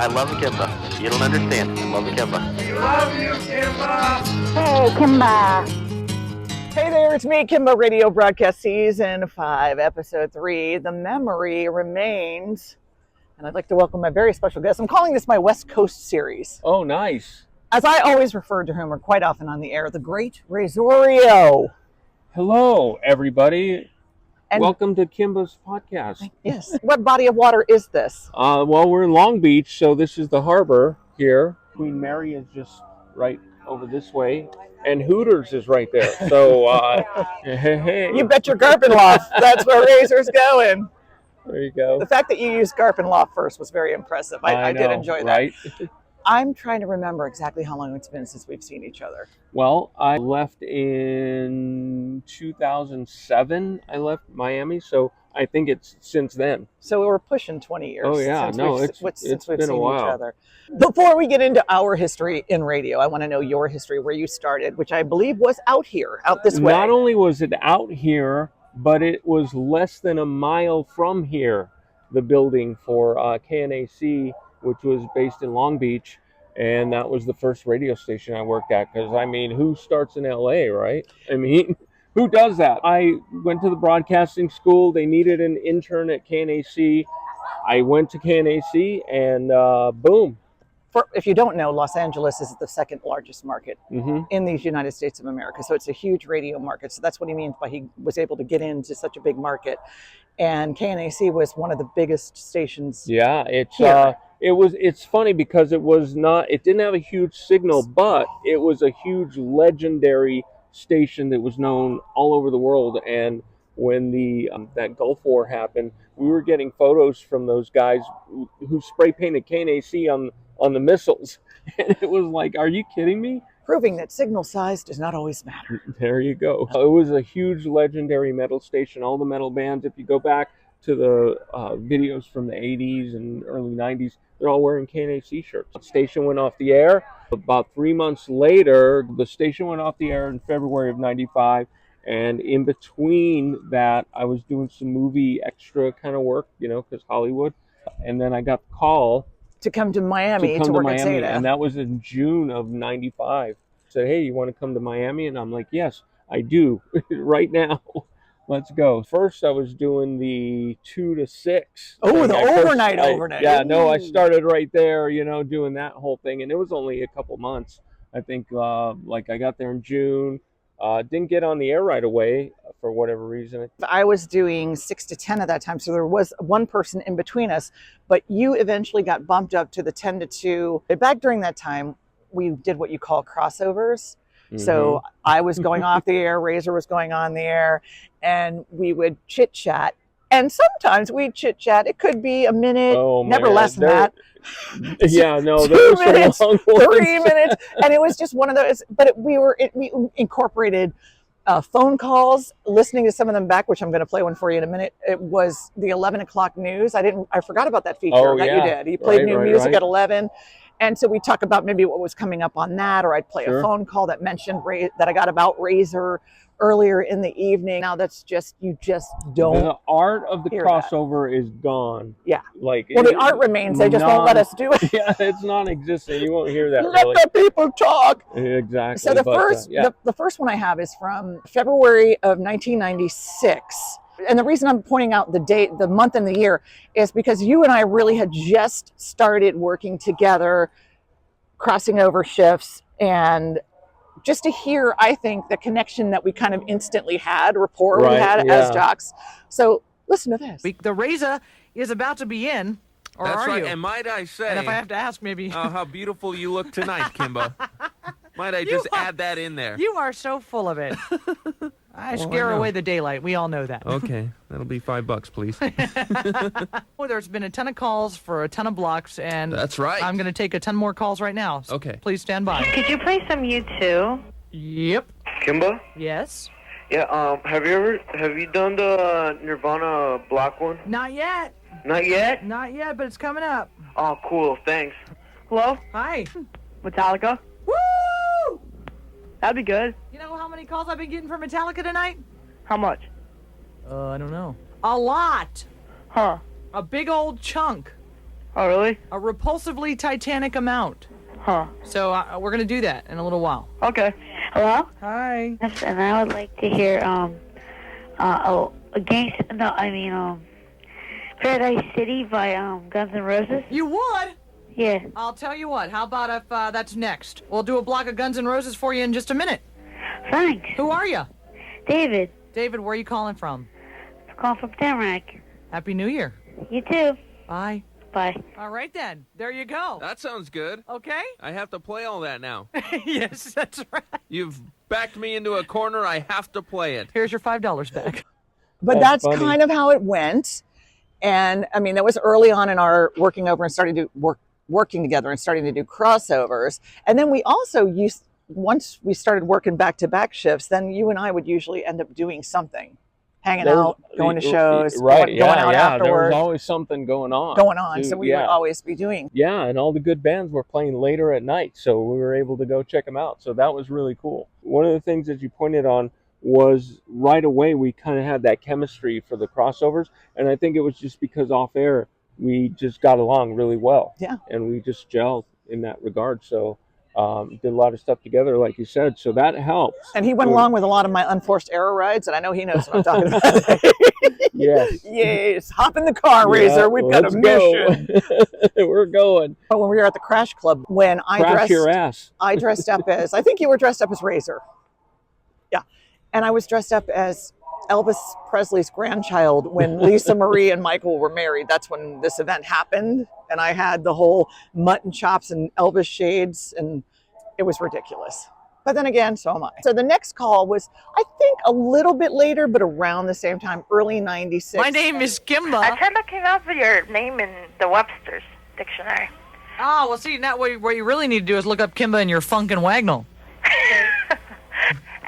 I love Kimba. You don't understand. I love Kimba. Love you, Kimba. Hey, Kimba. Hey there, it's me, Kimba, Radio Broadcast Season 5, Episode 3, The Memory Remains. And I'd like to welcome my very special guest. I'm calling this my West Coast series. Oh, nice. As I always refer to him, or quite often on the air, the great Razorio. Hello, everybody. And welcome to Kimba's podcast. Yes. What body of water is this? Well, we're in Long Beach, so this is the harbor here. Queen Mary is just right over this way, and Hooters is right there. So, hey. You bet your Garpenloff. That's where Razor's going. There you go. The fact that you used Garpenloff first was very impressive. I did enjoy that. Right? I'm trying to remember exactly how long it's been since we've seen each other. Well, I left in 2007. I left Miami, so I think it's since then. So we're pushing 20 years. Oh, yeah. Since we've been seen a while. each other. Before we get into our history in radio, I want to know your history, where you started, which I believe was out this way. Not only was it out here, but it was less than a mile from here, the building for KNAC, which was based in Long Beach. And that was the first radio station I worked at. Because, I mean, who starts in LA, right? I mean, who does that? I went to the broadcasting school. They needed an intern at KNAC. I went to KNAC and boom. If you don't know, Los Angeles is the second largest market in the United States of America. So it's a huge radio market. So that's what he means by he was able to get into such a big market. And KNAC was one of the biggest stations. Yeah, it's funny because it didn't have a huge signal, but it was a huge legendary station that was known all over the world. And when that Gulf War happened, we were getting photos from those guys who spray painted KNAC on the missiles. And it was like, are you kidding me? Proving that signal size does not always matter. There you go. It was a huge legendary metal station. All the metal bands, if you go back to the videos from the 80s and early 90s, they're all wearing KNAC shirts. The station went off the air. About 3 months later, the station went off the air in February of 95. And in between that, I was doing some movie extra kind of work, because Hollywood. And then I got the call to come to Miami to work at Zeta. And that was in June of 95. Said, hey, you want to come to Miami? And I'm like, yes, I do. Right now. Let's go. First, I was doing the 2 to 6. Oh, the overnight. Yeah, Ooh. No, I started right there, doing that whole thing. And it was only a couple months. I think, I got there in June. Didn't get on the air right away for whatever reason. I was doing 6 to 10 at that time, so there was one person in between us, but you eventually got bumped up to the 10 to 2. Back during that time, we did what you call crossovers. Mm-hmm. So I was going off the air, Razor was going on the air, and we would chit chat. And sometimes we'd chit chat. It could be a minute, never less than that. Yeah, no, 2 minutes, long 3 minutes, and it was just one of those. But we incorporated phone calls, listening to some of them back, which I'm going to play one for you in a minute. It was the 11 o'clock news. I forgot about that feature that you did. You played new music at 11. And so we talk about maybe what was coming up on that, or I'd play a phone call that mentioned that I got about Razor earlier in the evening. Now you just don't. The art of the crossover is gone. Yeah. The art remains. They just won't let us do it. Yeah, it's non-existent. You won't hear that. Let the people talk. Exactly. So the first one I have is from February of 1996. And the reason I'm pointing out the date, the month and the year is because you and I really had just started working together, crossing over shifts, and just to hear, I think, the connection that we kind of instantly had, rapport we had as jocks. So listen to this. The Razor is about to be in, or That's are right. you? And might I say, and if I have to ask, maybe how beautiful you look tonight, Kimba. Might I just add that in there? You are so full of it. I scare away the daylight. We all know that. Okay, that'll be $5, please. Well, there's been a ton of calls for a ton of blocks, and that's right. I'm going to take a ton more calls right now. So okay. Please stand by. Could you play some U2? Yep. Kimba? Yes? Yeah, have you done the Nirvana block one? Not yet. Not yet? Not yet, but it's coming up. Oh, cool, thanks. Hello? Hi. Metallica? Woo! That'd be good. You know how many calls I've been getting for Metallica tonight? How much? I don't know. A lot. Huh. A big old chunk. Oh, really? A repulsively titanic amount. Huh. So we're going to do that in a little while. Okay. Hello? Hi. Yes, and I would like to hear, Paradise City by, Guns N' Roses. You would? Yeah. I'll tell you what. How about if that's next? We'll do a block of Guns N' Roses for you in just a minute. Thanks. Who are you? David. David, where are you calling from? I'm calling from KNAC. Happy New Year. You too. Bye. Bye. All right, then. There you go. That sounds good. Okay? I have to play all that now. Yes, that's right. You've backed me into a corner. I have to play it. Here's your $5 back. But That's that's funny. kind of how it went. And I mean, that was early on in our working over and starting to working together and starting to do crossovers. And then we also once we started working back-to-back shifts, then you and I would usually end up doing something, hanging out, going to shows, right? going out There afterward, was always something going on. So we would always be doing. Yeah, and all the good bands were playing later at night, so we were able to go check them out. So that was really cool. One of the things that you pointed on was right away we kind of had that chemistry for the crossovers, and I think it was just because off air we just got along really well. Yeah. And we just gelled in that regard. So did a lot of stuff together, like you said. So that helps. And he went along with a lot of my unforced arrow rides, and I know he knows what I'm talking about. Yes. Yes. Hop in the car, Razor. We've got a mission. We're going. But when we were at the Crash Club, when Crash your ass. I dressed up as, I think you were dressed up as Razor. Yeah. And I was dressed up as Elvis Presley's grandchild when Lisa Marie and Michael were married. That's when this event happened. And I had the whole mutton chops and Elvis shades, and it was ridiculous. But then again, so am I. So the next call was, I think, a little bit later, but around the same time, early 96. My name is Kimba. I tried looking up your name in the Webster's dictionary. Oh, well, see, now what you really need to do is look up Kimba in your Funkin' Wagnall.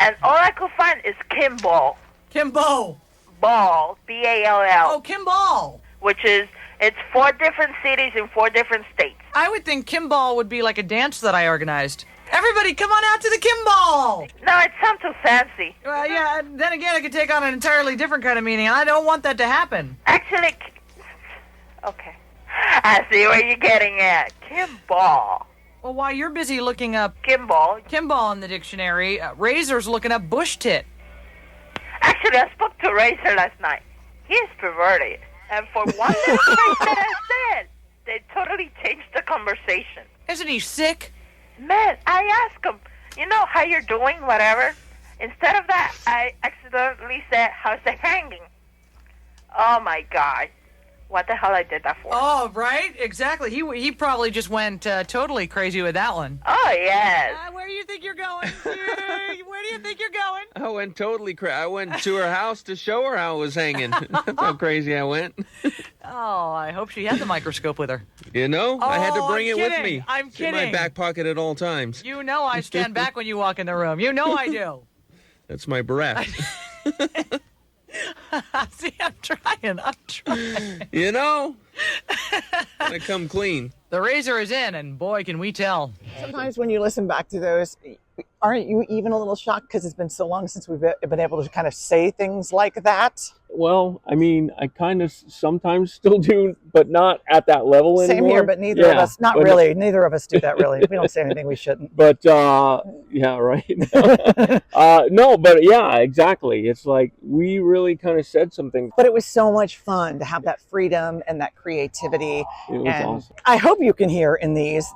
And all I could find is Kimball. Kimbo. Ball. B-A-L-L. Oh, Kimball. Which is, it's 4 different cities in 4 different states. I would think Kimball would be like a dance that I organized. Everybody, come on out to the Kimball. No, it sounds too fancy. Well, yeah, then again, it could take on an entirely different kind of meaning, and I don't want that to happen. Actually, okay. I see where you're getting at. Kimball. Well, while you're busy looking up Kimball. Kimball in the dictionary, Razor's looking up bush tit. Actually, I spoke to Razor last night. He is perverted. And for one little thing that I said, they totally changed the conversation. Isn't he sick? Man, I asked him, you know how you're doing, whatever? Instead of that, I accidentally said, how's the hanging? Oh, my God. What the hell I did that for? Oh, right? Exactly. He probably just went totally crazy with that one. Oh, yes. Where do you think you're going? Where do you think you're going? I went totally crazy. I went to her house to show her how it was hanging. That's how crazy I went. Oh, I hope she had the microscope with her. You know, I had to Oh, bring I'm it with kidding. me. I'm It's in my kidding. back pocket at all times. You know I stand back when you walk in the room. You know I do. That's my breath. See, I'm trying. You know, I come clean. The Razor is in, and boy, can we tell. Sometimes when you listen back to those, aren't you even a little shocked because it's been so long since we've been able to kind of say things like that? Well, I mean, I kind of sometimes still do, but not at that level anymore. Same here, but neither of us, not but- really. Neither of us do that really. We don't say anything we shouldn't. But yeah, right. No, but yeah, exactly. It's like we really kind of said something. But it was so much fun to have that freedom and that creativity. It was And awesome. I hope you can hear in these.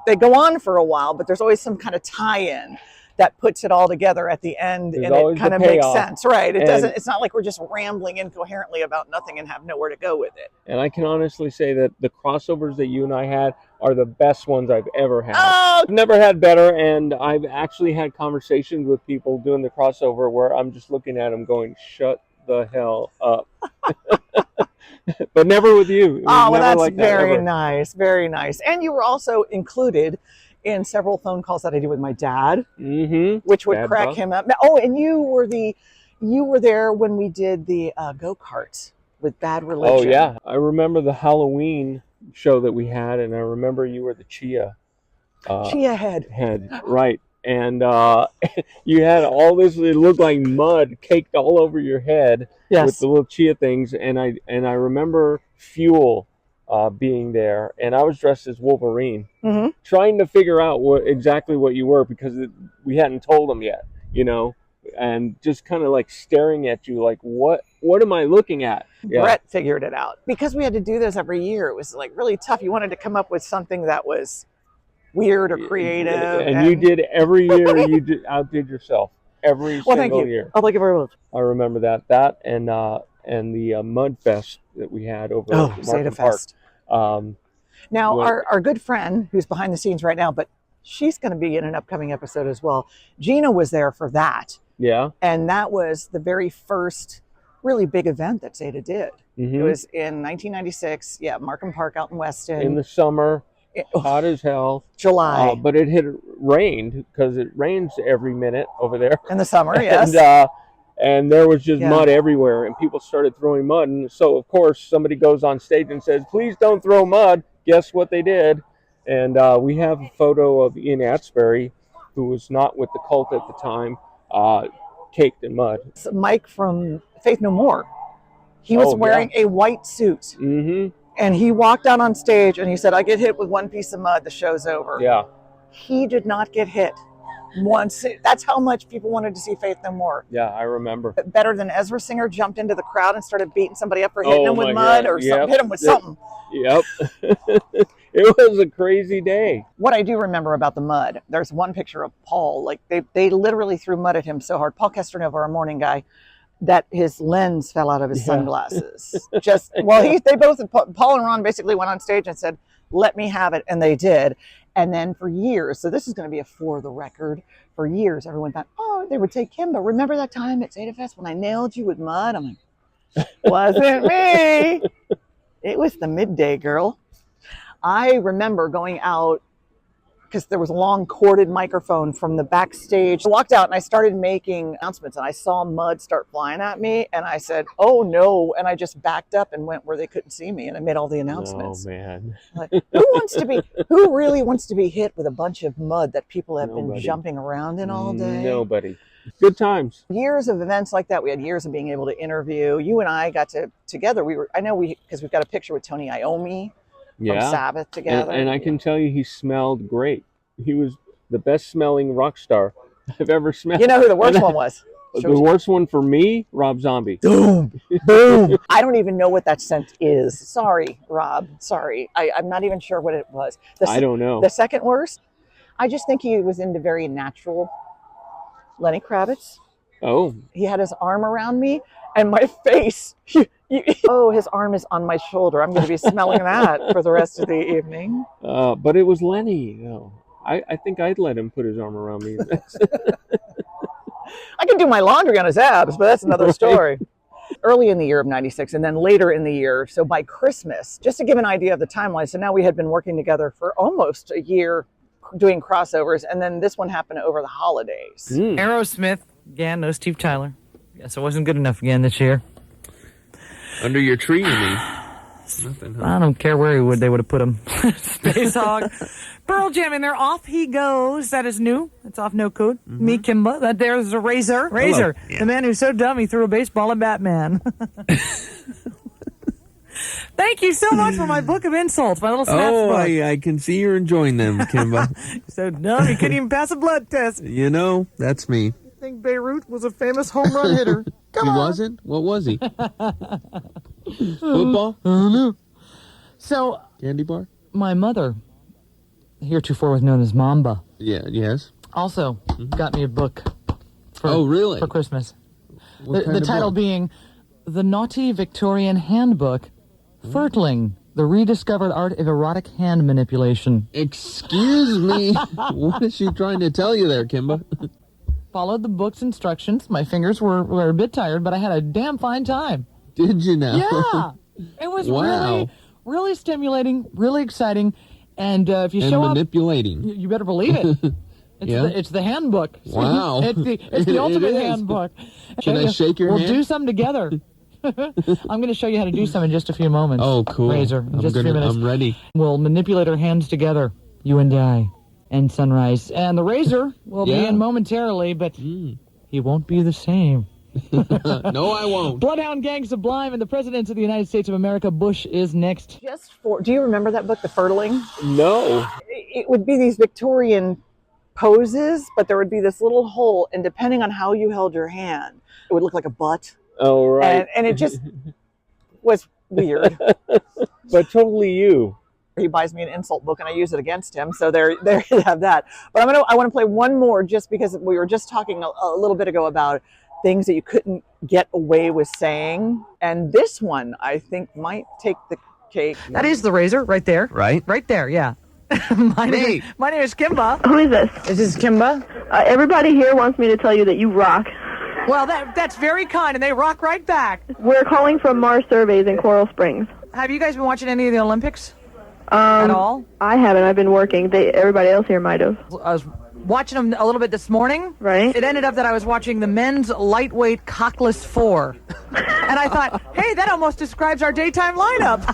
They go on for a while, but there's always some kind of tie-in that puts it all together at the end, There's and it always kind the of makes payoff. sense, right? It And- doesn't. It's not like we're just rambling incoherently about nothing and have nowhere to go with it. And I can honestly say that the crossovers that you and I had are the best ones I've ever had. Oh, I've never had better, and I've actually had conversations with people doing the crossover where I'm just looking at them going, shut the hell up. But never with you. It was well, never that's like that, very ever. nice, very nice. And you were also included in several phone calls that I did with my dad, Mm-hmm. which would Dad crack buff. him up. Oh, and you were there when we did the go-kart with Bad Religion. Oh, yeah. I remember the Halloween show that we had, and I remember you were the Chia Chia head. head, right? And you had all this, it looked like mud caked all over your head with Yes. the little chia things. And I remember Fuel being there, and I was dressed as Wolverine, Mhm. trying to figure out exactly what you were because we hadn't told them yet, and just kind of like staring at you like, what am I looking at? Yeah. Brett figured it out. Because we had to do this every year, it was like really tough. You wanted to come up with something that was weird or creative. And you did every year, outdid yourself every Well, thank single you. year. Oh, thank you very much. I remember that and the Mud Fest that we had over at Zeta Markham Park. Fest. Now, our good friend who's behind the scenes right now, but she's going to be in an upcoming episode as well. Gina was there for that. Yeah. And that was the very first really big event that Zeta did. Mm-hmm. It was in 1996. Yeah, Markham Park out in Weston. In the summer, hot as hell. July. But it had rained because it rains every minute over there. In the summer, yes. And there was just mud everywhere, and people started throwing mud. And so, of course, somebody goes on stage and says, "Please don't throw mud." Guess what they did? And we have a photo of Ian Atsbury, who was not with the cult at the time, caked in mud. It's Mike from Faith No More. He was wearing a white suit. Mm-hmm. And he walked out on stage and he said, "I get hit with one piece of mud, the show's over." Yeah. He did not get hit once. That's how much people wanted to see Faith No More. Yeah, I remember. Better than Ezra Singer jumped into the crowd and started beating somebody up for hitting him with mud or something, hit him with something. Yep. It was a crazy day. What I do remember about the mud, there's one picture of Paul, like they literally threw mud at him so hard. Paul Castronova, our morning guy, that his lens fell out of his sunglasses. Paul and Ron basically went on stage and said, "Let me have it," and they did. And then for years, so this is going to be a for the record, for years everyone thought, "Oh, they would say, Kimba, remember that time at Zeta Fest when I nailed you with mud?" I'm like, "Wasn't me. It was the midday girl." I remember going out because there was a long corded microphone from the backstage. I walked out and I started making announcements and I saw mud start flying at me and I said, "Oh no." And I just backed up and went where they couldn't see me and I made all the announcements. Oh man. Like, who really wants to be hit with a bunch of mud that people have been jumping around in all day? Nobody. Good times. Years of events like that. We had years of being able to interview. You and I got together. Because we've got a picture with Tony Iommi. From Sabbath together. And I can tell you he smelled great. He was the best smelling rock star I've ever smelled. You know who the worst one was? The worst one for me, Rob Zombie. Boom. Boom. I don't even know what that scent is. Sorry, Rob. Sorry. I'm not even sure what it was. I don't know. The second worst, I just think he was into very natural Lenny Kravitz. Oh. He had his arm around me and my face. His arm is on my shoulder. I'm going to be smelling that for the rest of the evening. But it was Lenny. Oh, I think I'd let him put his arm around me. I can do my laundry on his abs, but that's another story. Early in the year of 96 and then later in the year, so by Christmas, just to give an idea of the timeline, so now we had been working together for almost a year doing crossovers, and then this one happened over the holidays. Aerosmith, again, no Steve Tyler. Guess it wasn't good enough again this year. Under your tree, you mean? Nothing, huh? I don't care where they would have put him. Space Hog. Pearl Jam in there. Off he goes. That is new. It's off no code. Mm-hmm. Me, Kimba. That there's a Razor. Razor. Yeah. The man who's so dumb he threw a baseball at Batman. Thank you so much for my book of insults. My little snap book. I can see you're enjoying them, Kimba. So dumb he couldn't even pass a blood test. You know, that's me. I think Beirut was a famous home run hitter. Come on. He wasn't? What was he? Football? I don't know. So, Candy bar? my mother, heretofore was known as Mamba, Yeah, yes. also got me a book really? for Christmas. What kind The of title book? being The Naughty Victorian Handbook, Fertling, the Rediscovered Art of Erotic Hand Manipulation. Excuse me. What is she trying to tell you there, Kimba? Followed the book's instructions. My fingers were a bit tired, but I had a damn fine time. Did you now? Yeah. It was Wow. really stimulating, really exciting. And if you show manipulating. up, you better believe it. It's the handbook. Wow. It's the ultimate handbook. Should I shake your hand? We'll do some together. I'm going to show you how to do some in just a few moments. Oh, cool. Razor, in just a few minutes. I'm ready. We'll manipulate our hands together, you and I, and Sunrise. And the Razor will be in momentarily, but he won't be the same. No, I won't. Bloodhound Gang Sublime and the Presidents of the United States of America. Bush is next. Do you remember that book, The Fertling? No. It would be these Victorian poses, but there would be this little hole, and depending on how you held your hand, it would look like a butt. Oh, right. And it just was weird. But totally you. He buys me an insult book and I use it against him. So there you have that. But I want to play one more just because we were just talking a little bit ago about things that you couldn't get away with saying. And this one, I think, might take the cake. That is the razor right there. Right? Right there, yeah. my name is Kimba. Who is this? This is Kimba. Everybody here wants me to tell you that you rock. Well, that's very kind, and they rock right back. We're calling from Mars Surveys in Coral Springs. Have you guys been watching any of the Olympics at all? I haven't. I've been working. Everybody else here might have. I was watching them a little bit this morning. Right. It ended up that I was watching the men's lightweight cockless 4. And I thought, hey, that almost describes our daytime lineup.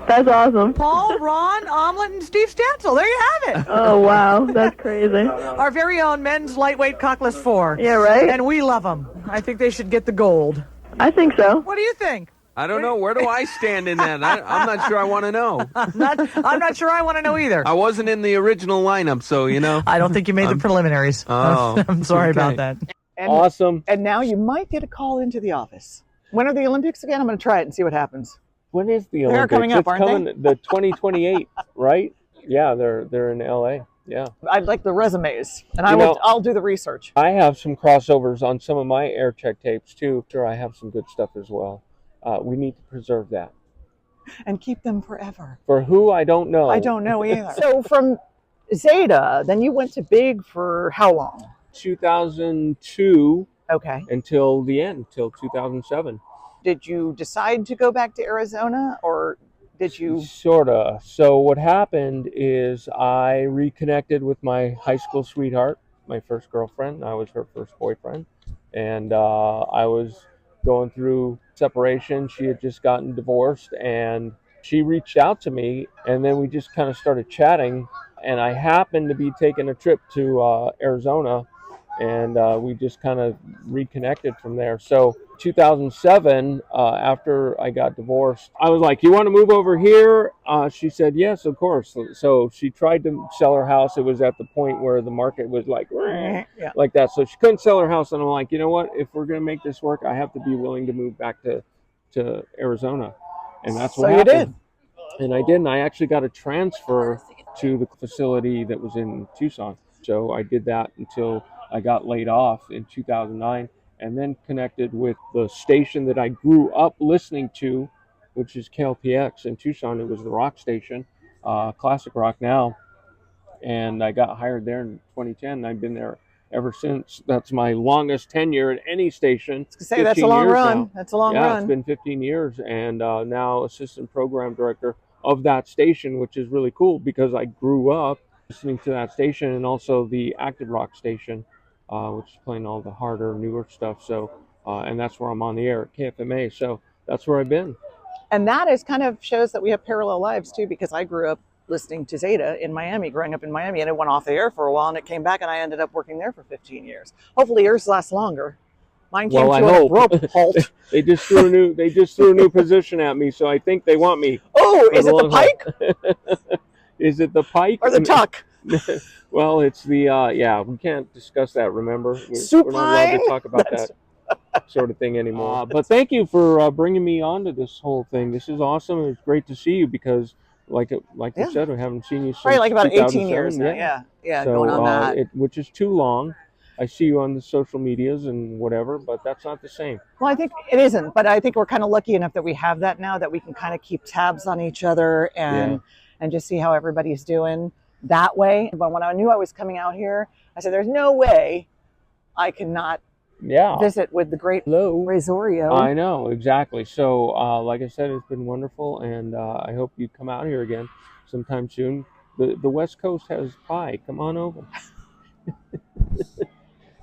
That's awesome. Paul, Ron, Omelet, and Steve Stansel. There you have it. Oh, wow. That's crazy. Our very own men's lightweight cockless 4. Yeah, right? And we love them. I think they should get the gold. I think so. What do you think? I don't know. Where do I stand in that? I'm not sure I want to know. I'm not sure I want to know either. I wasn't in the original lineup, so, I don't think you made the preliminaries. Oh, I'm sorry okay. about that. Awesome. And now you might get a call into the office. When are the Olympics again? I'm going to try it and see what happens. When is the They're Olympics? coming up, It's aren't coming, they? The 2028, right? Yeah, they're in LA. Yeah. I'd like the resumes, and I'll do the research. I have some crossovers on some of my air check tapes too. Sure, I have some good stuff as well. We need to preserve that. And keep them forever. For who, I don't know. I don't know either. So from Zeta, then you went to Big for how long? 2002 Okay. until the end, till 2007. Did you decide to go back to Arizona, or did you? Sorta. So what happened is I reconnected with my high school sweetheart, my first girlfriend. I was her first boyfriend. And I was going through separation. She had just gotten divorced, and she reached out to me, and then we just kind of started chatting. And I happened to be taking a trip to Arizona, and we just kind of reconnected from there. So 2007, after I got divorced, I was like, you want to move over here? She said, yes, of course. So she tried to sell her house. It was at the point where the market was like, like that. So she couldn't sell her house. And I'm like, you know what? If we're going to make this work, I have to be willing to move back to Arizona. And that's what happened. You did. And I did. And I actually got a transfer to the facility that was in Tucson. So I did that until I got laid off in 2009, and then connected with the station that I grew up listening to, which is KLPX in Tucson. It was the rock station, classic rock now. And I got hired there in 2010, and I've been there ever since. That's my longest tenure at any station. Say that's a long run. Now. That's a long run. Yeah, it's been 15 years, and now assistant program director of that station, which is really cool because I grew up listening to that station, and also the active rock station, which is playing all the harder, newer stuff. So, and that's where I'm on the air at KFMA. So that's where I've been. And that is kind of shows that we have parallel lives too, because I grew up listening to Zeta in Miami, growing up in Miami, and it went off the air for a while, and it came back, and I ended up working there for 15 years. Hopefully yours lasts longer. Mine came to a abrupt halt. They just threw a new position at me, so I think they want me. Oh, is it the pike? Is it the pike or the tuck? Well, it's the we can't discuss that. Remember, we're not allowed to talk about that sort of thing anymore. But thank you for bringing me onto this whole thing. This is awesome. It's great to see you because, like you said, we haven't seen you since probably like about 18 2007. years now. Yeah, so, going on that. Which is too long. I see you on the social medias and whatever, but that's not the same. Well, I think it isn't, but I think we're kind of lucky enough that we have that now, that we can kind of keep tabs on each other and just see how everybody's doing that way. But when I knew I was coming out here, I said, there's no way I cannot visit with the great Rezorio. I know, exactly. So, like I said, it's been wonderful, and I hope you come out here again sometime soon. The West Coast has pie. Come on over.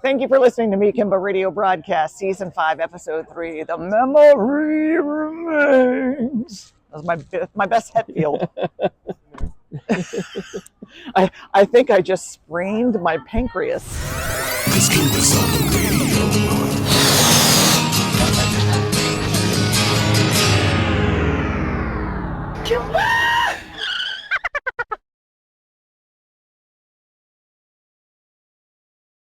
Thank you for listening to Me Kimba Radio Broadcast, Season 5, Episode 3, The Memory Remains. That was my best Hetfield. I think I just sprained my pancreas. This Kimba's on the radio. Kimba!